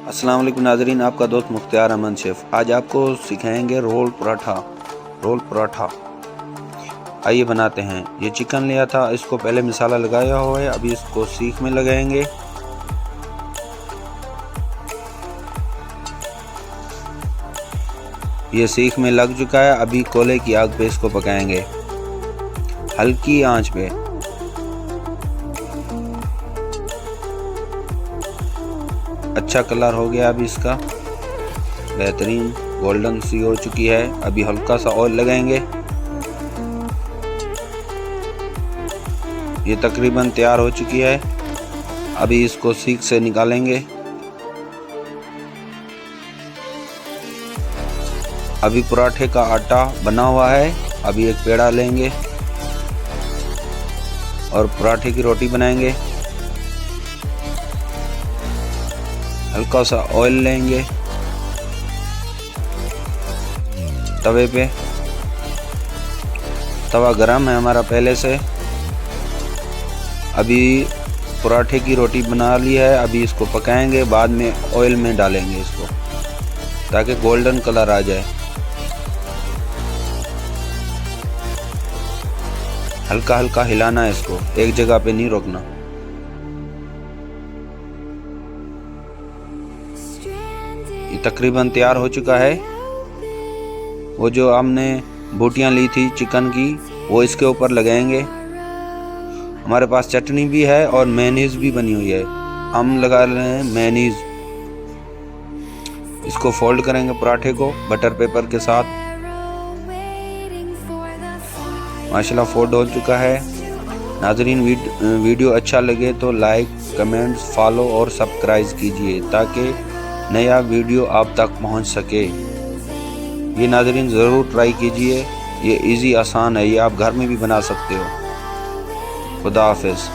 अस्सलाम वालेकुम नाज़रीन, आपका दोस्त मुख्तियार अमन शेफ़। आज आपको सिखाएंगे रोल पराठा। आइए बनाते हैं। ये चिकन लिया था, इसको पहले मसाला लगाया हुआ है, अभी इसको सीख में लगाएंगे। ये सीख में लग चुका है, अभी कोले की आग पे इसको पकाएंगे हल्की आंच पे। अच्छा कलर हो गया अभी इसका, बेहतरीन गोल्डन सी हो चुकी है। अभी हल्का सा ऑयल लगाएंगे। ये तकरीबन तैयार हो चुकी है। अभी इसको सीख से निकालेंगे। अभी पराठे का आटा बना हुआ है, अभी एक पेड़ा लेंगे और पराठे की रोटी बनाएंगे। हल्का सा ऑयल लेंगे तवे पे। तवा गरम है हमारा पहले से। अभी पराठे की रोटी बना ली है, अभी इसको पकाएंगे, बाद में ऑयल में डालेंगे इसको ताकि गोल्डन कलर आ जाए। हल्का हल्का हिलाना है इसको, एक जगह पे नहीं रोकना। ये तकरीबन तैयार हो चुका है। वो जो हमने बोटियां ली थी चिकन की, वो इसके ऊपर लगाएंगे। हमारे पास चटनी भी है और मेयोनीज भी बनी हुई है, हम लगा रहे हैं मेयोनीज। इसको फोल्ड करेंगे पराठे को बटर पेपर के साथ। माशाल्लाह फोल्ड हो चुका है। नाज़रीन, वीडियो अच्छा लगे तो लाइक, कमेंट्स, फॉलो और सब्सक्राइब कीजिए ताकि नया वीडियो आप तक पहुंच सके। ये नाज़रीन ज़रूर ट्राई कीजिए, ये इजी आसान है, ये आप घर में भी बना सकते हो। खुदा हाफिज़।